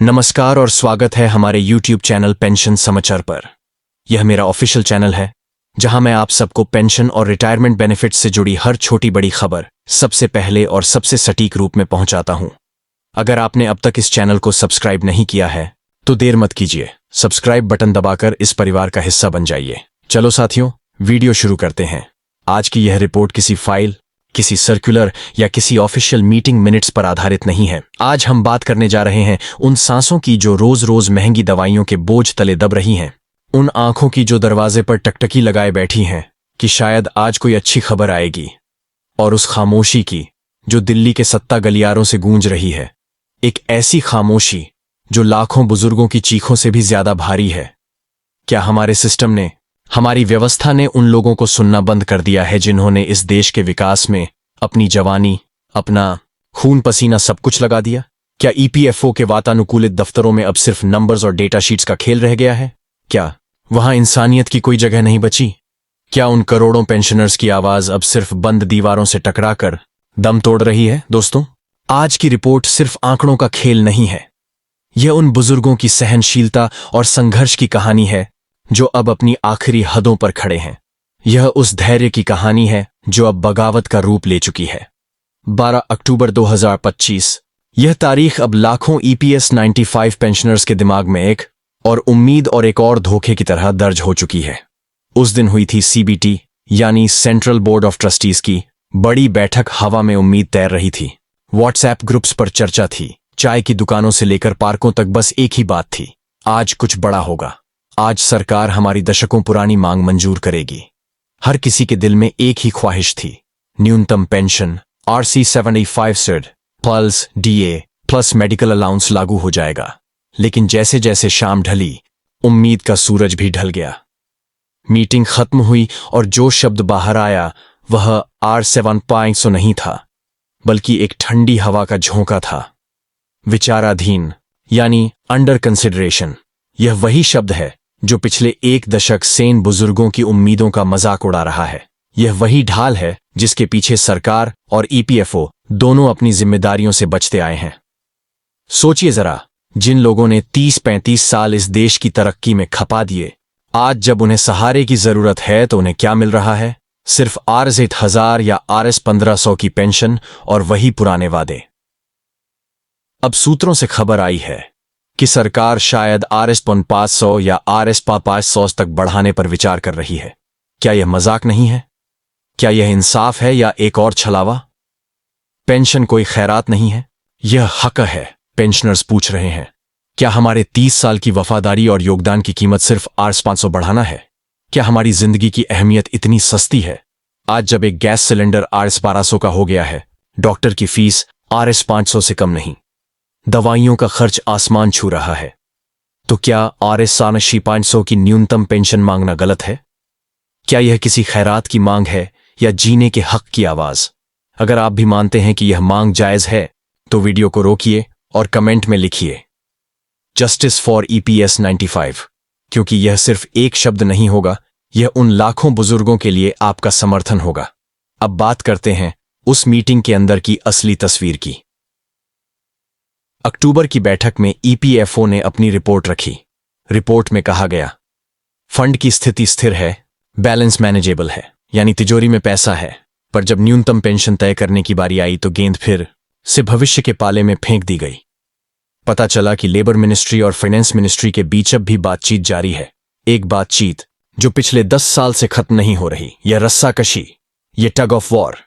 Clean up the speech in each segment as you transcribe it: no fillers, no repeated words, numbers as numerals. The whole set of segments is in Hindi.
नमस्कार और स्वागत है हमारे YouTube चैनल पेंशन समाचार पर। यह मेरा ऑफिशियल चैनल है जहां मैं आप सबको पेंशन और रिटायरमेंट बेनिफिट से जुड़ी हर छोटी बड़ी खबर सबसे पहले और सबसे सटीक रूप में पहुंचाता हूं। अगर आपने अब तक इस चैनल को सब्सक्राइब नहीं किया है तो देर मत कीजिए, सब्सक्राइब बटन दबाकर इस परिवार का हिस्सा बन जाइए। चलो साथियों, वीडियो शुरू करते हैं। आज की यह रिपोर्ट किसी फाइल, किसी सर्कुलर या किसी ऑफिशियल मीटिंग मिनट्स पर आधारित नहीं है। आज हम बात करने जा रहे हैं उन सांसों की जो रोज रोज महंगी दवाइयों के बोझ तले दब रही हैं, उन आंखों की जो दरवाजे पर टकटकी लगाए बैठी हैं कि शायद आज कोई अच्छी खबर आएगी, और उस खामोशी की जो दिल्ली के सत्ता गलियारों से गूंज रही है। एक ऐसी खामोशी जो लाखों बुजुर्गों की चीखों से भी ज्यादा भारी है। क्या हमारे सिस्टम ने, हमारी व्यवस्था ने उन लोगों को सुनना बंद कर दिया है जिन्होंने इस देश के विकास में अपनी जवानी, अपना खून पसीना सब कुछ लगा दिया? क्या ईपीएफओ के वातानुकूलित दफ्तरों में अब सिर्फ नंबर्स और डेटा शीट्स का खेल रह गया है? क्या वहां इंसानियत की कोई जगह नहीं बची? क्या उन करोड़ों पेंशनर्स की आवाज अब सिर्फ बंद दीवारों से टकराकर दम तोड़ रही है? दोस्तों, आज की रिपोर्ट सिर्फ आंकड़ों का खेल नहीं है। यह उन बुजुर्गों की सहनशीलता और संघर्ष की कहानी है जो अब अपनी आखिरी हदों पर खड़े हैं। यह उस धैर्य की कहानी है जो अब बगावत का रूप ले चुकी है। 12 अक्टूबर 2025, यह तारीख अब लाखों ईपीएस 95 पेंशनर्स के दिमाग में एक और उम्मीद और एक और धोखे की तरह दर्ज हो चुकी है। उस दिन हुई थी सीबीटी यानी सेंट्रल बोर्ड ऑफ ट्रस्टीज की बड़ी बैठक। हवा में उम्मीद तैर रही थी। व्हाट्सएप ग्रुप्स पर चर्चा थी। चाय की दुकानों से लेकर पार्कों तक बस एक ही बात थी, आज कुछ बड़ा होगा। आज सरकार हमारी दशकों पुरानी मांग मंजूर करेगी। हर किसी के दिल में एक ही ख्वाहिश थी, न्यूनतम पेंशन RC 75 सिड plus DA plus medical allowance लागू हो जाएगा। लेकिन जैसे जैसे शाम ढली, उम्मीद का सूरज भी ढल गया। मीटिंग खत्म हुई और जो शब्द बाहर आया वह R7 नहीं था, बल्कि एक ठंडी हवा का झोंका था। विचाराधीन यानी अंडर कंसिडरेशन, यह वही शब्द है जो पिछले एक दशक सेन बुजुर्गों की उम्मीदों का मजाक उड़ा रहा है। यह वही ढाल है जिसके पीछे सरकार और ईपीएफओ दोनों अपनी जिम्मेदारियों से बचते आए हैं। सोचिए जरा, जिन लोगों ने 30-35 साल इस देश की तरक्की में खपा दिए, आज जब उन्हें सहारे की जरूरत है तो उन्हें क्या मिल रहा है? सिर्फ RS1000 या RS1500 की पेंशन और वही पुराने वादे। अब सूत्रों से खबर आई है कि सरकार शायद RS500 या RS500 तक बढ़ाने पर विचार कर रही है। क्या यह मजाक नहीं है? क्या यह इंसाफ है या एक और छलावा? पेंशन कोई खैरात नहीं है, यह हक है। पेंशनर्स पूछ रहे हैं, क्या हमारे 30 साल की वफादारी और योगदान की कीमत सिर्फ RS500 बढ़ाना है? क्या हमारी जिंदगी की अहमियत इतनी सस्ती है? आज जब एक गैस सिलेंडर RS1200 का हो गया है, डॉक्टर की फीस RS500 से कम नहीं, दवाइयों का खर्च आसमान छू रहा है, तो क्या RS500 की न्यूनतम पेंशन मांगना गलत है? क्या यह किसी खैरात की मांग है या जीने के हक की आवाज? अगर आप भी मानते हैं कि यह मांग जायज है तो वीडियो को रोकिए और कमेंट में लिखिए जस्टिस फॉर EPS 95, क्योंकि यह सिर्फ एक शब्द नहीं होगा, यह उन लाखों बुजुर्गों के लिए आपका समर्थन होगा। अब बात करते हैं उस मीटिंग के अंदर की असली तस्वीर की। अक्टूबर की बैठक में ईपीएफओ ने अपनी रिपोर्ट रखी। रिपोर्ट में कहा गया, फंड की स्थिति स्थिर है, बैलेंस मैनेजेबल है, यानी तिजोरी में पैसा है। पर जब न्यूनतम पेंशन तय करने की बारी आई तो गेंद फिर से भविष्य के पाले में फेंक दी गई। पता चला कि लेबर मिनिस्ट्री और फाइनेंस मिनिस्ट्री के बीच अब भी बातचीत जारी है। एक बातचीत जो पिछले 10 साल से खत्म नहीं हो रही। यह रस्साकशी, यह टग ऑफ वॉर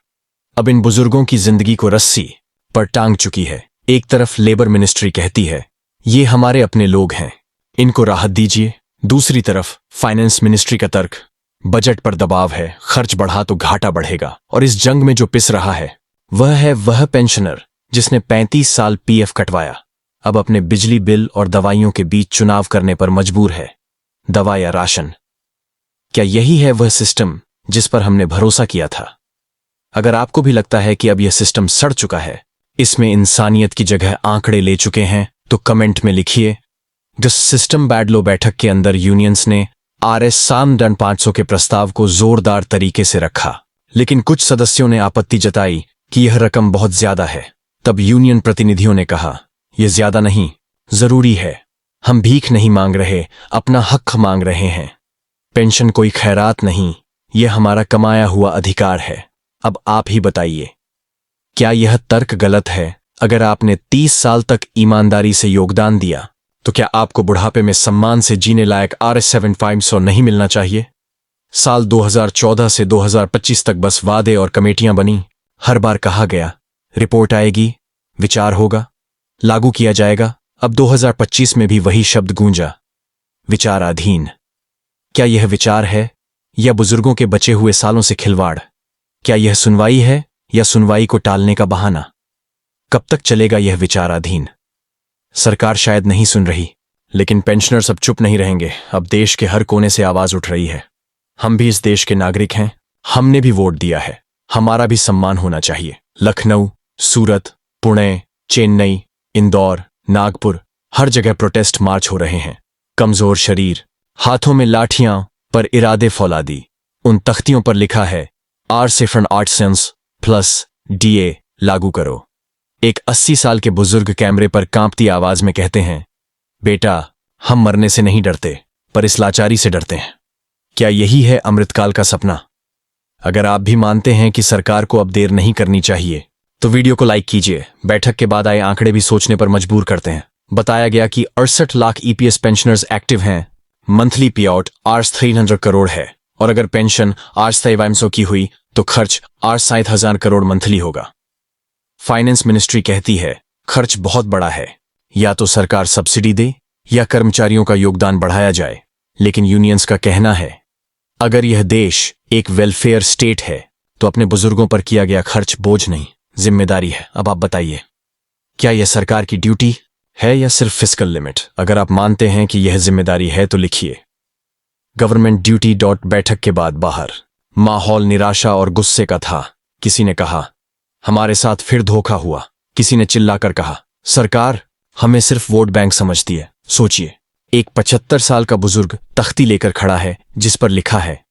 अब इन बुजुर्गों की जिंदगी को रस्सी पर टांग चुकी है। एक तरफ लेबर मिनिस्ट्री कहती है, ये हमारे अपने लोग हैं, इनको राहत दीजिए। दूसरी तरफ फाइनेंस मिनिस्ट्री का तर्क, बजट पर दबाव है, खर्च बढ़ा तो घाटा बढ़ेगा। और इस जंग में जो पिस रहा है वह पेंशनर जिसने 35 साल पीएफ कटवाया, अब अपने बिजली बिल और दवाइयों के बीच चुनाव करने पर मजबूर है। दवा या राशन? क्या यही है वह सिस्टम जिस पर हमने भरोसा किया था? अगर आपको भी लगता है कि अब यह सिस्टम सड़ चुका है, इसमें इंसानियत की जगह आंकड़े ले चुके हैं, तो कमेंट में लिखिए द सिस्टम बैड। लो बैठक के अंदर यूनियंस ने RS500 के प्रस्ताव को जोरदार तरीके से रखा, लेकिन कुछ सदस्यों ने आपत्ति जताई कि यह रकम बहुत ज्यादा है। तब यूनियन प्रतिनिधियों ने कहा, यह ज्यादा नहीं, जरूरी है। हम भीख नहीं मांग रहे, अपना हक मांग रहे हैं। पेंशन कोई खैरात नहीं, यह हमारा कमाया हुआ अधिकार है। अब आप ही बताइए, क्या यह तर्क गलत है? अगर आपने 30 साल तक ईमानदारी से योगदान दिया, तो क्या आपको बुढ़ापे में सम्मान से जीने लायक RS-7500 नहीं मिलना चाहिए? साल 2014 से 2025 तक बस वादे और कमेटियां बनी। हर बार कहा गया रिपोर्ट आएगी, विचार होगा, लागू किया जाएगा। अब 2025 में भी वही शब्द गूंजा, विचाराधीन। क्या यह विचार है या बुजुर्गों के बचे हुए सालों से खिलवाड़? क्या यह सुनवाई है या सुनवाई को टालने का बहाना? कब तक चलेगा यह विचाराधीन? सरकार शायद नहीं सुन रही, लेकिन पेंशनर्स अब चुप नहीं रहेंगे। अब देश के हर कोने से आवाज उठ रही है। हम भी इस देश के नागरिक हैं, हमने भी वोट दिया है, हमारा भी सम्मान होना चाहिए। लखनऊ, सूरत, पुणे, चेन्नई, इंदौर, नागपुर, हर जगह प्रोटेस्ट मार्च हो रहे हैं। कमजोर शरीर, हाथों में लाठियां पर इरादे फौलादी। उन तख्तियों पर लिखा है R-8 प्लस DA लागू करो। एक 80 साल के बुजुर्ग कैमरे पर कांपती आवाज में कहते हैं, बेटा, हम मरने से नहीं डरते, पर इस लाचारी से डरते हैं। क्या यही है अमृतकाल का सपना? अगर आप भी मानते हैं कि सरकार को अब देर नहीं करनी चाहिए, तो वीडियो को लाइक कीजिए। बैठक के बाद आए आंकड़े भी सोचने पर मजबूर करते हैं। बताया गया कि 68 लाख EPS पेंशनर्स एक्टिव हैं। मंथली पे आउट R-300 करोड़ है, और अगर पेंशन R-500 की हुई तो खर्च R-7,000 करोड़ मंथली होगा। फाइनेंस मिनिस्ट्री कहती है खर्च बहुत बड़ा है, या तो सरकार सब्सिडी दे या कर्मचारियों का योगदान बढ़ाया जाए। लेकिन यूनियंस का कहना है अगर यह देश एक वेलफेयर स्टेट है तो अपने बुजुर्गों पर किया गया खर्च बोझ नहीं, जिम्मेदारी है। अब आप बताइए, क्या यह सरकार की ड्यूटी है या सिर्फ फिस्कल लिमिट? अगर आप मानते हैं कि यह जिम्मेदारी है तो लिखिए गवर्नमेंट ड्यूटी। बैठक के बाद बाहर माहौल निराशा और गुस्से का था। किसी ने कहा हमारे साथ फिर धोखा हुआ। किसी ने चिल्लाकर कहा सरकार हमें सिर्फ वोट बैंक समझती है। सोचिए, एक 75 साल का बुजुर्ग तख्ती लेकर खड़ा है जिस पर लिखा है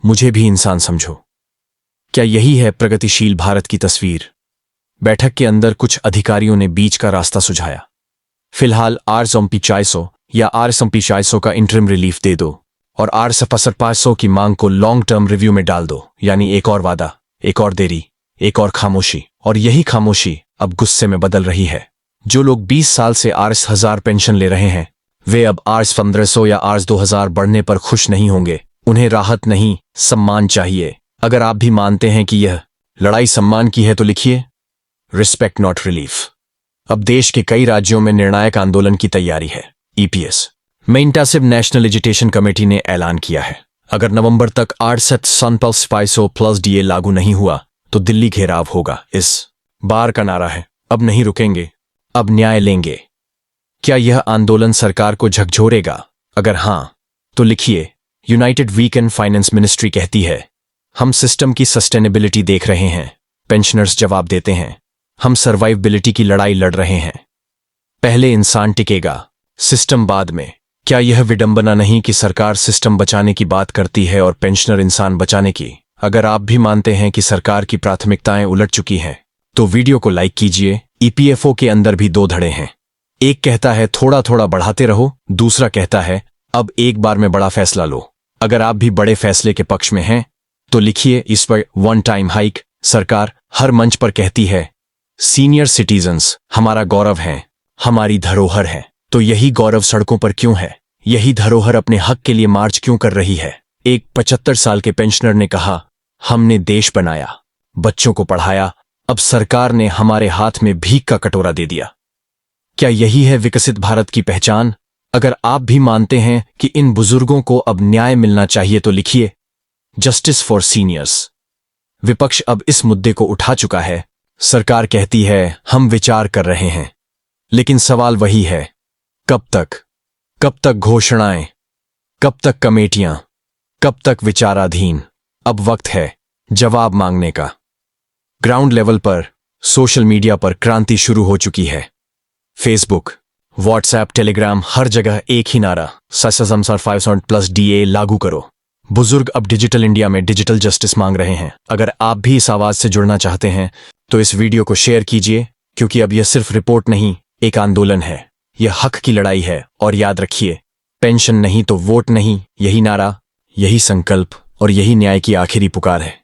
मुझे भी इंसान समझो। क्या यही है प्रगतिशील भारत की तस्वीर? बैठक के अंदर कुछ अधिकारियों ने बीच का रास्ता सुझाया। फिलहाल R-500 या R-500 का इंटरिम रिलीफ दे दो और R-500 की मांग को लॉन्ग टर्म रिव्यू में डाल दो। यानी एक और वादा, एक और देरी, एक और खामोशी। और यही खामोशी अब गुस्से में बदल रही है। जो लोग 20 साल से RS-1000 पेंशन ले रहे हैं, वे अब RS-1500 या RS-2000 बढ़ने पर खुश नहीं होंगे। उन्हें राहत नहीं, सम्मान चाहिए। अगर आप भी मानते हैं कि यह लड़ाई सम्मान की है तो लिखिए रिस्पेक्ट नॉट रिलीफ। अब देश के कई राज्यों में निर्णायक आंदोलन की तैयारी है। EPS मेंटासिव नेशनल एजुकेशन कमेटी ने ऐलान किया है अगर नवंबर तक R-700 प्लस DA लागू नहीं हुआ तो दिल्ली घेराव होगा। इस बार का नारा है अब नहीं रुकेंगे, अब न्याय लेंगे। क्या यह आंदोलन सरकार को झकझोरेगा? अगर हां तो लिखिए यूनाइटेड वीकेंड फाइनेंस मिनिस्ट्री कहती है हम सिस्टम की सस्टेनेबिलिटी देख रहे हैं। पेंशनर्स जवाब देते हैं हम सर्वाइवेबिलिटी की लड़ाई लड़ रहे हैं। पहले इंसान टिकेगा, सिस्टम बाद में। क्या यह विडंबना नहीं कि सरकार सिस्टम बचाने की बात करती है और पेंशनर इंसान बचाने की? अगर आप भी मानते हैं कि सरकार की प्राथमिकताएं उलट चुकी हैं, तो वीडियो को लाइक कीजिए। EPFO के अंदर भी दो धड़े हैं। एक कहता है थोड़ा थोड़ा बढ़ाते रहो, दूसरा कहता है अब एक बार में बड़ा फैसला लो। अगर आप भी बड़े फैसले के पक्ष में हैं, तो लिखिए इस पर वन टाइम हाइक। सरकार हर मंच पर कहती है सीनियर सिटीजन्स हमारा गौरव हैं, हमारी धरोहर है। तो यही गौरव सड़कों पर क्यों है? यही धरोहर अपने हक के लिए मार्च क्यों कर रही है? एक 75 साल के पेंशनर ने कहा हमने देश बनाया, बच्चों को पढ़ाया, अब सरकार ने हमारे हाथ में भीख का कटोरा दे दिया। क्या यही है विकसित भारत की पहचान? अगर आप भी मानते हैं कि इन बुजुर्गों को अब न्याय मिलना चाहिए तो लिखिए जस्टिस फॉर सीनियर्स। विपक्ष अब इस मुद्दे को उठा चुका है। सरकार कहती है हम विचार कर रहे हैं, लेकिन सवाल वही है कब तक? कब तक घोषणाएं, कब तक कमेटियां, कब तक विचाराधीन? अब वक्त है जवाब मांगने का। ग्राउंड लेवल पर सोशल मीडिया पर क्रांति शुरू हो चुकी है। फेसबुक, व्हाट्सएप, टेलीग्राम, हर जगह एक ही नारा 500 प्लस DA लागू करो। बुजुर्ग अब डिजिटल इंडिया में डिजिटल जस्टिस मांग रहे हैं। अगर आप भी इस आवाज से जुड़ना चाहते हैं तो इस वीडियो को शेयर कीजिए, क्योंकि अब यह सिर्फ रिपोर्ट नहीं, एक आंदोलन है। यह हक की लड़ाई है और याद रखिए, पेंशन नहीं तो वोट नहीं, यही नारा, यही संकल्प और यही न्याय की आखिरी पुकार है।